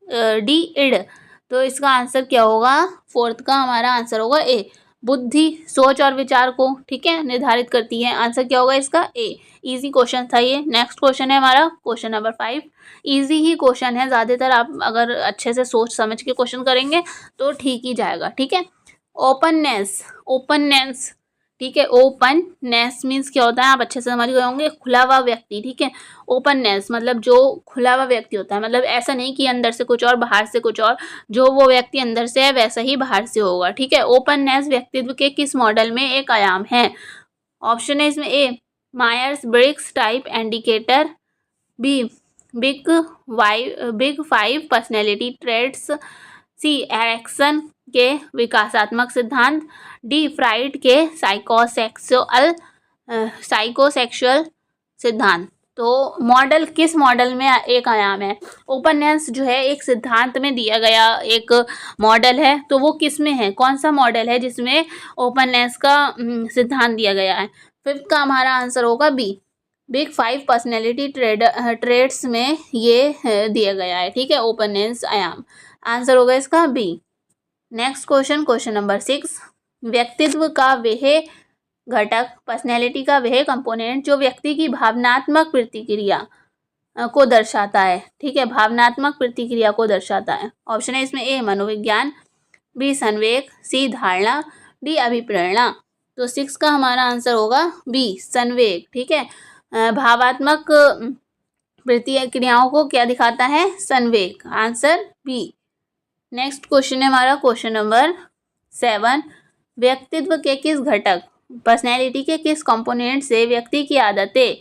B: डी, इड। तो इसका आंसर क्या होगा? 4th का हमारा आंसर होगा ए, बुद्धि सोच और विचार को, ठीक है, निर्धारित करती है। आंसर क्या होगा इसका ए। इजी क्वेश्चन था ये। नेक्स्ट क्वेश्चन है हमारा क्वेश्चन नंबर 5, इजी ही क्वेश्चन है, ज़्यादातर आप अगर अच्छे से सोच समझ के क्वेश्चन करेंगे तो ठीक ही जाएगा, ठीक है। ओपननेस, ठीक है, ओपननेस मीन्स क्या होता है, आप अच्छे से समझ गए होंगे, खुला हुआ व्यक्ति, ठीक है। ओपननेस मतलब जो खुला हुआ व्यक्ति होता है, मतलब ऐसा नहीं कि अंदर से कुछ और बाहर से कुछ और, जो वो व्यक्ति अंदर से है वैसा ही बाहर से होगा, ठीक है। ओपननेस व्यक्तित्व के किस मॉडल में एक आयाम है? ऑप्शन है इसमें A, Myers Briggs type indicator, B, big 5 personality traits, C, Erikson के विकासात्मक सिद्धांत, डी, फ्राइड के साइकोसेक्सुअल सिद्धांत। तो मॉडल किस मॉडल में एक आयाम है? ओपननेस जो है एक सिद्धांत में दिया गया एक मॉडल है, तो वो किस में है, कौन सा मॉडल है जिसमें ओपननेस का सिद्धांत दिया गया है? 5th का हमारा आंसर होगा बी, बिग 5 पर्सनैलिटी ट्रेड्स में ये दिया गया है, ठीक है, ओपननेस आयाम। आंसर होगा इसका बी। नेक्स्ट क्वेश्चन नंबर 6, व्यक्तित्व का वह घटक, पर्सनैलिटी का वह कंपोनेंट जो व्यक्ति की भावनात्मक प्रतिक्रिया को दर्शाता है, ठीक है, भावनात्मक प्रतिक्रिया को दर्शाता है। ऑप्शन है इसमें ए, मनोविज्ञान, बी, संवेग, सी, धारणा, डी अभिप्रेरणा। तो 6 का हमारा आंसर होगा बी संवेग। ठीक है, भावात्मक प्रतिक्रियाओं को क्या दिखाता है? संवेग। Answer B. नेक्स्ट क्वेश्चन है हमारा क्वेश्चन नंबर 7। व्यक्तित्व के किस घटक, पर्सनैलिटी के किस कंपोनेंट से व्यक्ति की आदतें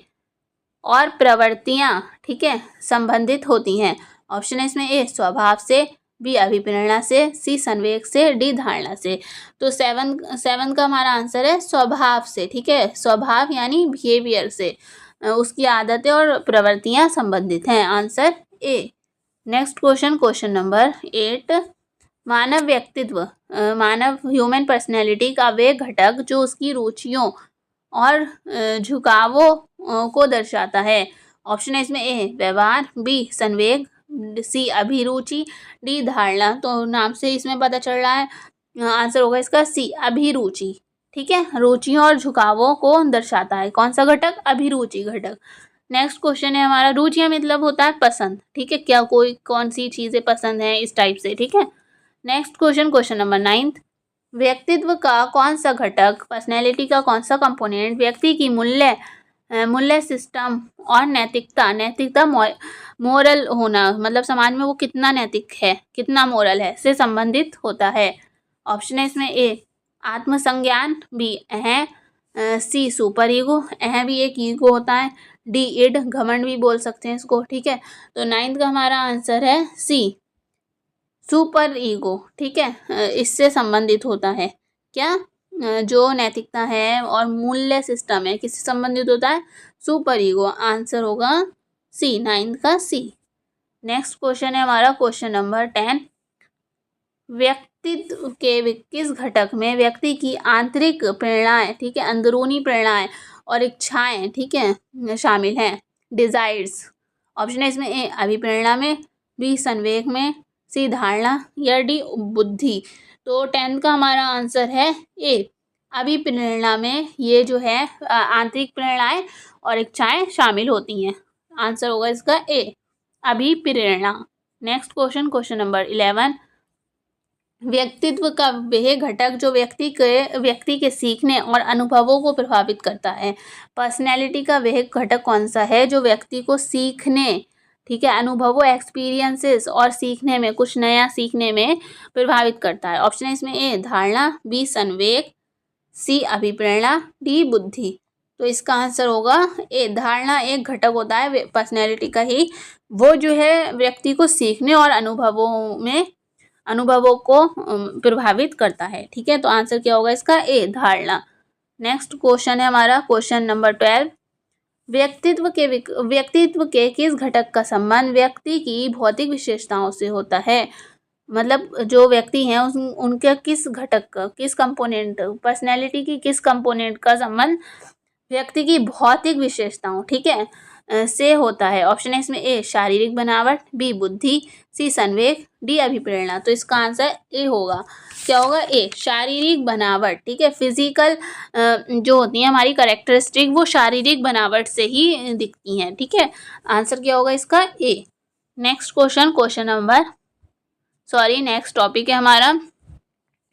B: और प्रवृत्तियां, ठीक है, संबंधित होती हैं? ऑप्शन है इसमें ए स्वभाव से, बी अभिप्रेरणा से, सी संवेग से, डी धारणा से। तो 7 का हमारा आंसर है स्वभाव से। ठीक है, स्वभाव यानी बिहेवियर से उसकी आदतें और प्रवृत्तियां संबंधित हैं। Answer A. Next question, question number 8। मानव व्यक्तित्व, मानव ह्यूमन पर्सनैलिटी का वे घटक जो उसकी रुचियों और झुकावों को दर्शाता है। ऑप्शन है इसमें ए व्यवहार, बी संवेग, सी अभिरुचि, डी धारणा। तो नाम से इसमें पता चल रहा है आंसर होगा इसका सी अभिरुचि। ठीक है, रुचियों और झुकावों को दर्शाता है। कौन सा घटक? अभिरुचि घटक। नेक्स्ट क्वेश्चन है हमारा, रुचियाँ मतलब होता है पसंद। ठीक है, क्या कोई कौन सी चीज़ें पसंद है, इस टाइप से। ठीक है, नेक्स्ट क्वेश्चन, क्वेश्चन नंबर 9। व्यक्तित्व का कौन सा घटक, पर्सनैलिटी का कौन सा कंपोनेंट व्यक्ति की मूल्य सिस्टम और नैतिकता मोरल होना, मतलब समाज में वो कितना नैतिक है, कितना मोरल है, से संबंधित होता है? ऑप्शन है इसमें ए आत्मसंज्ञान, बी अहं, सी सुपर ईगो, अहं भी एक ईगो होता है, डी इड घमंड भी बोल सकते हैं इसको। ठीक है, तो 9 का हमारा आंसर है सी सुपर ईगो। ठीक है, इससे संबंधित होता है। क्या? जो नैतिकता है और मूल्य सिस्टम है, किससे संबंधित होता है? Super ego. आंसर होगा सी, 9 का सी। नेक्स्ट क्वेश्चन है हमारा क्वेश्चन नंबर 10। व्यक्तित्व के किस घटक में व्यक्ति की आंतरिक प्रेरणाएं, ठीक है, अंदरूनी प्रेरणाएं और इच्छाएं, ठीक है, शामिल हैं? डिजायर्स। ऑप्शन है इसमें ए अभिप्रेरणा में, बी संवेग में, सी धारणा, या डी बुद्धि। तो 10 का हमारा आंसर है ए अभिप्रेरणा में ये जो है आंतरिक प्रेरणाएं और इच्छाएं शामिल होती हैं। आंसर होगा इसका ए अभिप्रेरणा। Next question, question number 11। व्यक्तित्व का वह घटक जो व्यक्ति के सीखने और अनुभवों को प्रभावित करता है। पर्सनैलिटी का वह घटक कौन सा है जो व्यक्ति को सीखने, ठीक है, अनुभवों, एक्सपीरियंसेस और सीखने में, कुछ नया सीखने में प्रभावित करता है? ऑप्शन है इसमें ए धारणा, बी संवेग, सी अभिप्रेरणा, डी बुद्धि। तो इसका आंसर होगा ए धारणा एक घटक होता है पर्सनैलिटी का ही, वो जो है व्यक्ति को सीखने और अनुभवों को प्रभावित करता है। ठीक है, तो आंसर क्या होगा इसका? ए धारणा। नेक्स्ट क्वेश्चन है हमारा क्वेश्चन नंबर 12। व्यक्तित्व के किस घटक का संबंध व्यक्ति की भौतिक विशेषताओं से होता है? मतलब जो व्यक्ति हैं उनके किस घटक का, किस कंपोनेंट, पर्सनैलिटी की किस कंपोनेंट का संबंध व्यक्ति की भौतिक विशेषताओं, ठीक है, से होता है? ऑप्शन है इसमें ए शारीरिक बनावट, बी बुद्धि, सी संवेग, डी अभिप्रेरणा। तो इसका आंसर ए होगा। क्या होगा? ए शारीरिक बनावट। ठीक है, फिजिकल जो होती है हमारी कैरेक्टरिस्टिक, वो शारीरिक बनावट से ही दिखती हैं। ठीक है, आंसर क्या होगा इसका? A. Next question, question number next topic है हमारा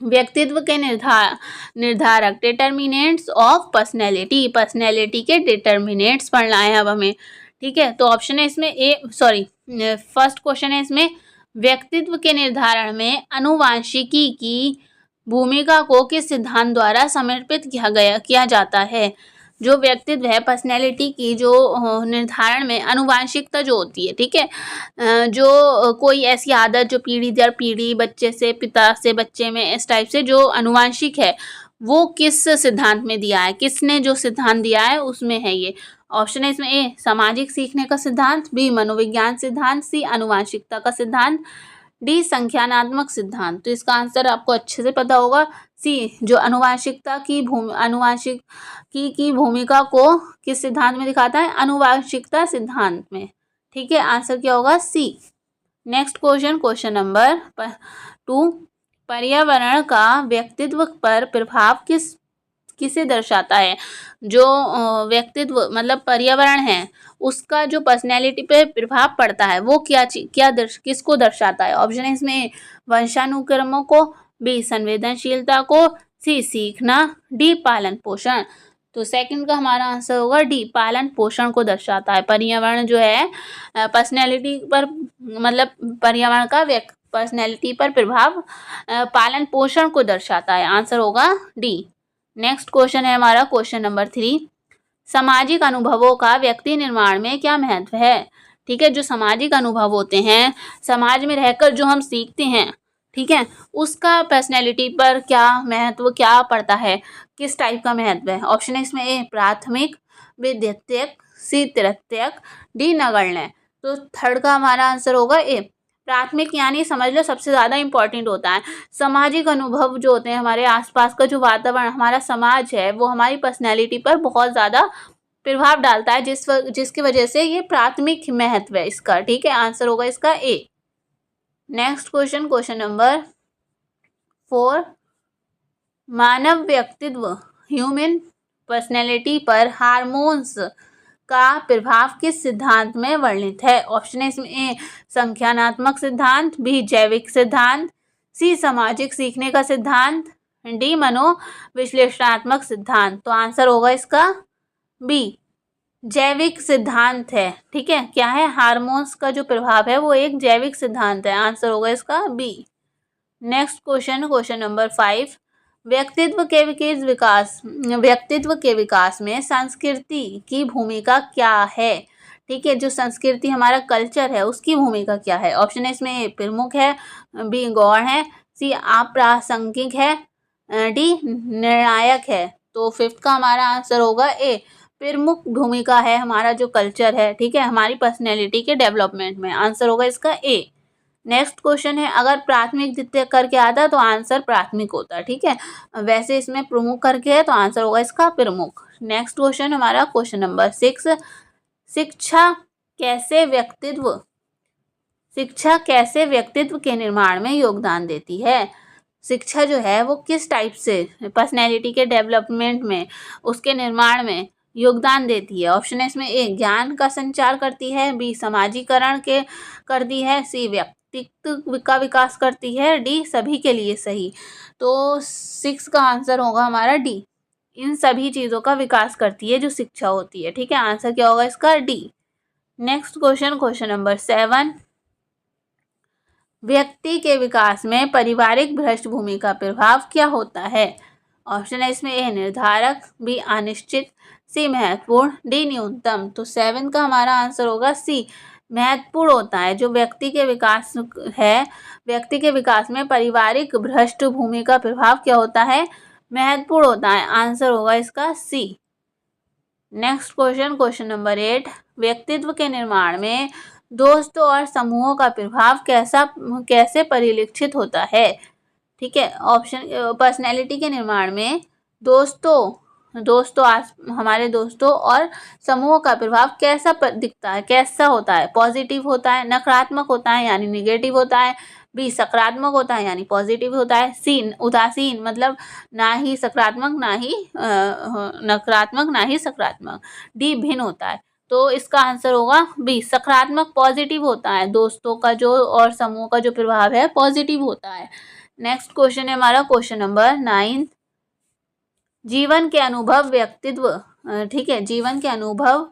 B: व्यक्तित्व के निर्धारक, डिटर्मिनेंट्स ऑफ पर्सनैलिटी के डिटर्मिनेंट्स पढ़ना है अब हमें। ठीक है, तो ऑप्शन है इसमें फर्स्ट क्वेश्चन है इसमें, व्यक्तित्व के निर्धारण में आनुवांशिकी की भूमिका को किस सिद्धांत द्वारा समर्पित किया जाता है? जो व्यक्तित्व है, पर्सनैलिटी की जो निर्धारण में आनुवांशिकता जो होती है, ठीक है, जो कोई ऐसी आदत जो पीढ़ी दर पीढ़ी, बच्चे से पिता से बच्चे में, इस टाइप से जो आनुवांशिक है, वो किस सिद्धांत में दिया है, किसने जो सिद्धांत दिया है उसमें है ये। ऑप्शन है इसमें ए सामाजिक सीखने का सिद्धांत, बी मनोविज्ञान सिद्धांत, सी आनुवांशिकता का सिद्धांत, डी संख्यानात्मक सिद्धांत। तो इसका आंसर आपको अच्छे से पता होगा सी, जो आनुवांशिकता की भूमिका को किस सिद्धांत में दिखाता है? आनुवांशिकता सिद्धांत में। ठीक है, आंसर क्या होगा? C. Next question, question number 2। पर्यावरण का व्यक्तित्व पर प्रभाव किसे दर्शाता है? जो व्यक्तित्व मतलब पर्यावरण है, उसका जो पर्सनैलिटी पे प्रभाव पड़ता है, वो किसको दर्शाता है? ऑप्शन है इसमें वंशानुक्रमों को, बी संवेदनशीलता को, सी सीखना, डी पालन पोषण। तो सेकंड का हमारा आंसर होगा डी, पालन पोषण को दर्शाता है। पर्यावरण जो है पर्सनैलिटी पर, मतलब पर्यावरण का पर्सनैलिटी पर प्रभाव पालन पोषण को दर्शाता है। आंसर होगा डी। नेक्स्ट क्वेश्चन है हमारा क्वेश्चन नंबर 3, सामाजिक अनुभवों का व्यक्ति निर्माण में क्या महत्व है। ठीक है, जो सामाजिक अनुभव होते हैं, समाज में रहकर जो हम सीखते हैं, ठीक है, उसका पर्सनैलिटी पर क्या महत्व, क्या पड़ता है, किस टाइप का महत्व है। ऑप्शन है इसमें ए प्राथमिक, विद्युतिक, सी तृतीयक, डी नगण्य। तो थर्ड का हमारा आंसर होगा ए प्राथमिक, यानी समझ लो सबसे ज़्यादा इम्पॉर्टेंट होता है। सामाजिक अनुभव जो होते हैं, हमारे आसपास का जो वातावरण, हमारा समाज है, वो हमारी पर्सनैलिटी पर बहुत ज़्यादा प्रभाव डालता है, जिसकी वजह से ये प्राथमिक महत्व है इसका। ठीक है, आंसर होगा इसका A. Next question, question number 4, मानव व्यक्तित्व ह्यूमन पर्सनैलिटी पर हार्मोन्स का प्रभाव किस सिद्धांत में वर्णित है। ऑप्शन है इसमें ए संख्यानात्मक सिद्धांत, बी जैविक सिद्धांत, सी सामाजिक सीखने का सिद्धांत, डी मनोविश्लेषणात्मक सिद्धांत। तो आंसर होगा इसका बी जैविक सिद्धांत है। ठीक है, क्या है, हार्मोन्स का जो प्रभाव है वो एक जैविक सिद्धांत है। आंसर होगा इसका B. Next question, question number 5, व्यक्तित्व के विकास में संस्कृति की भूमिका क्या है। ठीक है, जो संस्कृति हमारा कल्चर है उसकी भूमिका क्या है। ऑप्शन है इसमें ए प्रमुख है, बी गौण है, सी अप्रासंगिक है, डी निर्णायक है। तो फिफ्थ का हमारा आंसर होगा ए प्रमुख भूमिका है हमारा जो कल्चर है, ठीक है, हमारी पर्सनैलिटी के डेवलपमेंट में। आंसर होगा इसका ए। नेक्स्ट क्वेश्चन है, अगर प्राथमिक द्वितीयक करके आता तो आंसर प्राथमिक होता है। ठीक है, वैसे इसमें प्रमुख करके है तो आंसर होगा इसका प्रमुख। नेक्स्ट क्वेश्चन हमारा क्वेश्चन नंबर 6, शिक्षा कैसे व्यक्तित्व के निर्माण में योगदान देती है। शिक्षा जो है वो किस टाइप से पर्सनैलिटी के डेवलपमेंट में, उसके निर्माण में योगदान देती है। ऑप्शन है इसमें ए ज्ञान का संचार करती है, बी समाजीकरण के करती है, सी व्यक्तित्व का विकास करती है, डी सभी के लिए सही। तो 6 का आंसर होगा हमारा डी, इन सभी चीज़ों का विकास करती है जो शिक्षा होती है। ठीक है, आंसर क्या होगा इसका D. Next question, question number 7, व्यक्ति के विकास में पारिवारिक पृष्ठभूमि का प्रभाव क्या होता है। ऑप्शन है इसमें ए निर्धारक, बी अनिश्चित, सी महत्वपूर्ण, डी न्यूनतम। तो 7 का हमारा आंसर होगा सी महत्वपूर्ण होता है। जो व्यक्ति के विकास है, व्यक्ति के विकास में पारिवारिक पृष्ठभूमि का प्रभाव क्या होता है, महत्वपूर्ण होता है। आंसर होगा इसका सी। नेक्स्ट क्वेश्चन, क्वेश्चन नंबर 8, व्यक्तित्व के निर्माण में दोस्तों और समूहों का प्रभाव कैसे परिलक्षित होता है। ठीक है, ऑप्शन पर्सनैलिटी के निर्माण में हमारे दोस्तों और समूहों का प्रभाव कैसा दिखता है, कैसा होता है, पॉजिटिव होता है, नकारात्मक होता है यानी निगेटिव होता है, बी सकारात्मक होता है यानी पॉजिटिव होता है, सी उदासीन मतलब ना ही सकारात्मक ना ही नकारात्मक ना ही सकारात्मक, डी भिन्न होता है। तो इसका आंसर होगा बी सकारात्मक पॉजिटिव होता है, दोस्तों का जो और समूह का जो प्रभाव है पॉजिटिव होता है। नेक्स्ट क्वेश्चन है हमारा क्वेश्चन नंबर 9, जीवन के अनुभव व्यक्तित्व, ठीक है, जीवन के अनुभव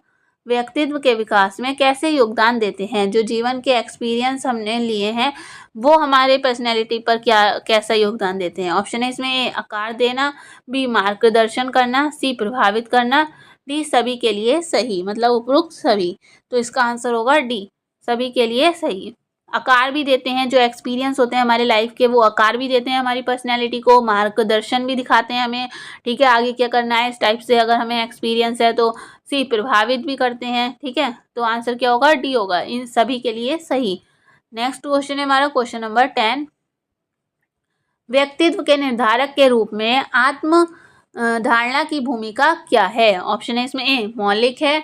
B: व्यक्तित्व के विकास में कैसे योगदान देते हैं। जो जीवन के एक्सपीरियंस हमने लिए हैं वो हमारे पर्सनैलिटी पर कैसा योगदान देते हैं। ऑप्शन है इसमें ए आकार देना, बी मार्गदर्शन करना, सी प्रभावित करना, डी सभी के लिए सही, मतलब उपरोक्त सभी। तो इसका आंसर होगा डी सभी के लिए सही। आकार भी देते हैं, जो एक्सपीरियंस होते हैं हमारे लाइफ के वो आकार भी देते हैं हमारी पर्सनैलिटी को, मार्गदर्शन भी दिखाते हैं हमें, ठीक है, आगे क्या करना है इस टाइप से अगर हमें एक्सपीरियंस है तो सी प्रभावित भी करते हैं। ठीक है, तो आंसर क्या होगा डी होगा, इन सभी के लिए सही। नेक्स्ट क्वेश्चन है हमारा क्वेश्चन नंबर 10, व्यक्तित्व के निर्धारक के रूप में आत्म धारणा की भूमिका क्या है। ऑप्शन है इसमें ए मौलिक है,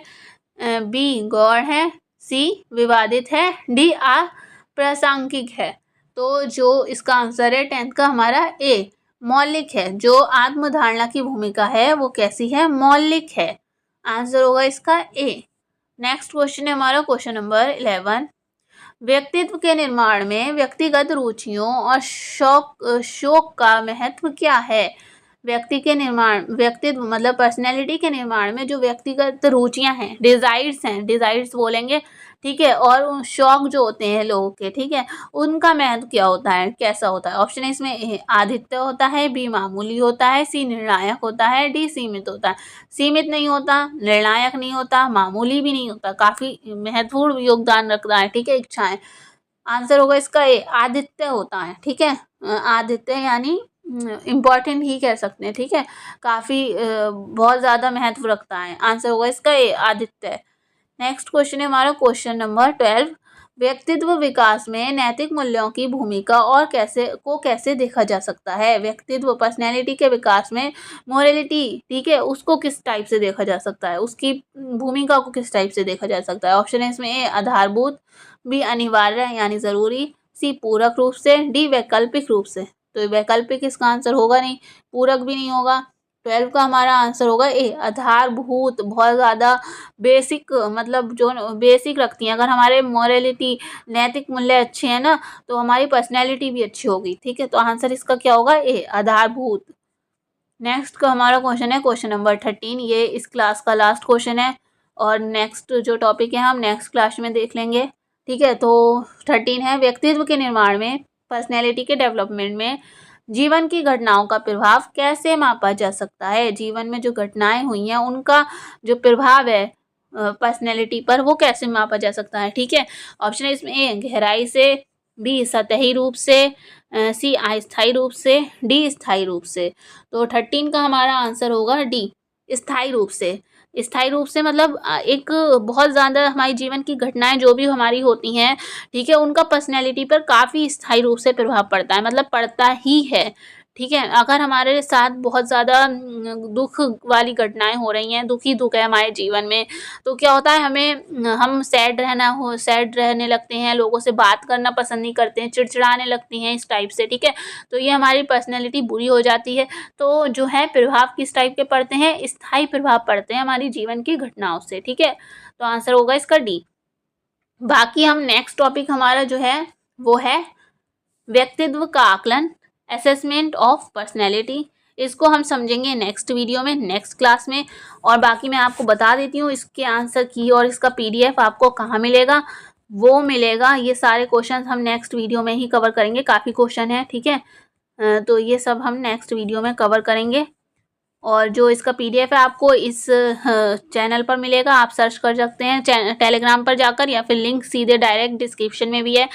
B: बी गौण है, सी विवादित है, डी अप्रासंगिक है। तो जो इसका आंसर है 10th का हमारा ए मौलिक है। जो आत्मधारणा की भूमिका है वो कैसी है, मौलिक है। आंसर होगा इसका ए। नेक्स्ट क्वेश्चन है हमारा क्वेश्चन नंबर 11, व्यक्तित्व के निर्माण में व्यक्तिगत रुचियों और शौक का महत्व क्या है। व्यक्तित्व मतलब पर्सनैलिटी के निर्माण में जो व्यक्तिगत रुचियां हैं, डिजायर्स बोलेंगे, ठीक है, और शौक जो होते हैं लोगों के, ठीक है, उनका महत्व क्या होता है, कैसा होता है। ऑप्शन है इसमें ए आदित्य होता है, बी मामूली होता है, सी निर्णायक होता है, डी सीमित होता है। सीमित नहीं होता, निर्णायक नहीं होता, मामूली भी नहीं होता, काफी महत्वपूर्ण योगदान रखता है, ठीक है, इच्छाएं। आंसर होगा इसका ए आदित्य होता है, ठीक है। आदित्य यानी इम्पॉर्टेंट ही कह सकते हैं, ठीक है, काफी बहुत ज्यादा महत्व रखता है। आंसर होगा इसका ए आदित्य। नेक्स्ट क्वेश्चन है हमारा क्वेश्चन नंबर 12। व्यक्तित्व विकास में नैतिक मूल्यों की भूमिका और कैसे देखा जा सकता है। व्यक्तित्व पर्सनैलिटी के विकास में मोरलिटी, ठीक है, उसको किस टाइप से देखा जा सकता है, उसकी भूमिका को किस टाइप से देखा जा सकता है। ऑप्शन है इसमें ए आधारभूत, बी अनिवार्य यानी जरूरी, सी पूरक रूप से, डी वैकल्पिक रूप से। तो वैकल्पिक इसका आंसर होगा नहीं, पूरक भी नहीं होगा। 12 का हमारा आंसर होगा ए आधारभूत, बहुत ज़्यादा बेसिक, मतलब जो बेसिक रखती हैं। अगर हमारे मोरलिटी नैतिक मूल्य अच्छे हैं ना, तो हमारी पर्सनैलिटी भी अच्छी होगी, ठीक है। तो आंसर इसका क्या होगा, ए आधारभूत। नेक्स्ट का हमारा क्वेश्चन है क्वेश्चन नंबर 13। ये इस क्लास का लास्ट क्वेश्चन है और नेक्स्ट जो टॉपिक है हम नेक्स्ट क्लास में देख लेंगे, ठीक है। तो 13 है, व्यक्तित्व के निर्माण में, पर्सनैलिटी के डेवलपमेंट में जीवन की घटनाओं का प्रभाव कैसे मापा जा सकता है। जीवन में जो घटनाएं हुई हैं उनका जो प्रभाव है पर्सनैलिटी पर, वो कैसे मापा जा सकता है, ठीक है। ऑप्शन है इसमें ए गहराई से, बी सतही रूप से, सी अस्थायी रूप से, डी स्थायी रूप से। तो 13 का हमारा आंसर होगा डी स्थायी रूप से। स्थायी रूप से मतलब एक बहुत ज़्यादा हमारे जीवन की घटनाएं जो भी हमारी होती हैं, ठीक है, उनका पर्सनैलिटी पर काफ़ी स्थायी रूप से प्रभाव पड़ता है, मतलब पड़ता ही है, ठीक है। अगर हमारे साथ बहुत ज़्यादा दुख वाली घटनाएं हो रही हैं, दुख है हमारे जीवन में, तो क्या होता है, हम सैड रहने लगते हैं, लोगों से बात करना पसंद नहीं करते हैं, चिड़चिड़ाने लगती हैं इस टाइप से, ठीक है। तो ये हमारी पर्सनैलिटी बुरी हो जाती है। तो जो है प्रभाव किस टाइप के पड़ते हैं, स्थायी प्रभाव पड़ते हैं हमारी जीवन की घटनाओं से, ठीक है। तो आंसर होगा इसका डी। बाकी हम नेक्स्ट टॉपिक हमारा जो है वो है व्यक्तित्व का आकलन, असेसमेंट ऑफ पर्सनैलिटी। इसको हम समझेंगे नेक्स्ट वीडियो में, नेक्स्ट क्लास में। और बाकी मैं आपको बता देती हूँ इसके आंसर की और इसका PDF आपको कहाँ मिलेगा। वो मिलेगा, ये सारे क्वेश्चन हम नेक्स्ट वीडियो में ही कवर करेंगे, काफ़ी क्वेश्चन है, ठीक है। तो ये सब हम नेक्स्ट वीडियो में कवर करेंगे। और जो इसका PDF है आपको इस चैनल पर मिलेगा, आप सर्च कर सकते हैं टेलीग्राम पर जाकर, या फिर लिंक सीधे डायरेक्ट डिस्क्रिप्शन में भी है,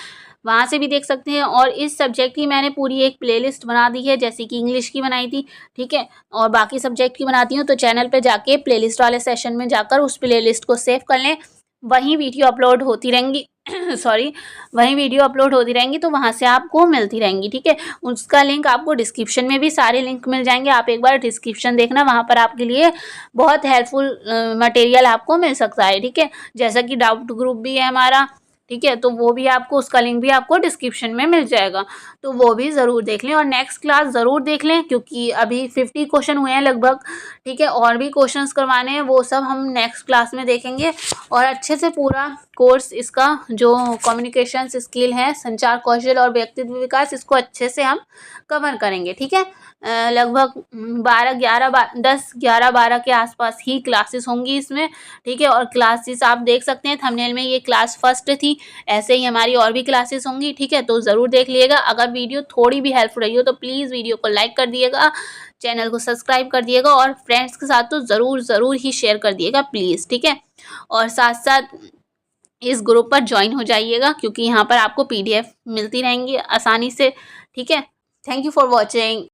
B: वहाँ से भी देख सकते हैं। और इस सब्जेक्ट की मैंने पूरी एक प्लेलिस्ट बना दी है, जैसे कि इंग्लिश की बनाई थी, ठीक है, और बाकी सब्जेक्ट की बनाती हूँ। तो चैनल पे जाके प्लेलिस्ट वाले सेशन में जाकर उस प्लेलिस्ट को सेव कर लें, वहीं वीडियो अपलोड होती रहेंगी वहीं वीडियो अपलोड होती रहेंगी, तो वहाँ से आपको मिलती रहेंगी, ठीक है। उसका लिंक आपको डिस्क्रिप्शन में भी सारे लिंक मिल जाएंगे, आप एक बार डिस्क्रिप्शन देखना, वहाँ पर आपके लिए बहुत हेल्पफुल मटेरियल आपको मिल सकता है, ठीक है। जैसा कि डाउट ग्रुप भी है हमारा, ठीक है, तो वो भी आपको, उसका लिंक भी आपको डिस्क्रिप्शन में मिल जाएगा, तो वो भी ज़रूर देख लें। और नेक्स्ट क्लास ज़रूर देख लें, क्योंकि अभी 50 क्वेश्चन हुए हैं लगभग, ठीक है, और भी क्वेश्चंस करवाने हैं, वो सब हम नेक्स्ट क्लास में देखेंगे। और अच्छे से पूरा कोर्स इसका जो कम्युनिकेशन स्किल है, संचार कौशल और व्यक्तित्व विकास, इसको अच्छे से हम कवर करेंगे, ठीक है। लगभग 10-11-12 के आसपास ही क्लासेस होंगी इसमें, ठीक है। और क्लासेस आप देख सकते हैं थंबनेल में, ये क्लास फर्स्ट थी, ऐसे ही हमारी और भी क्लासेस होंगी, ठीक है। तो ज़रूर देख लीजिएगा। अगर वीडियो थोड़ी भी हेल्पफुल रही हो तो प्लीज़ वीडियो को लाइक कर दिएगा, चैनल को सब्सक्राइब कर दिएगा, और फ्रेंड्स के साथ तो ज़रूर ही शेयर कर दिएगा प्लीज़, ठीक है। और साथ साथ इस ग्रुप पर ज्वाइन हो जाइएगा, क्योंकि यहाँ पर आपको PDF मिलती रहेंगी आसानी से, ठीक है। Thank you for watching.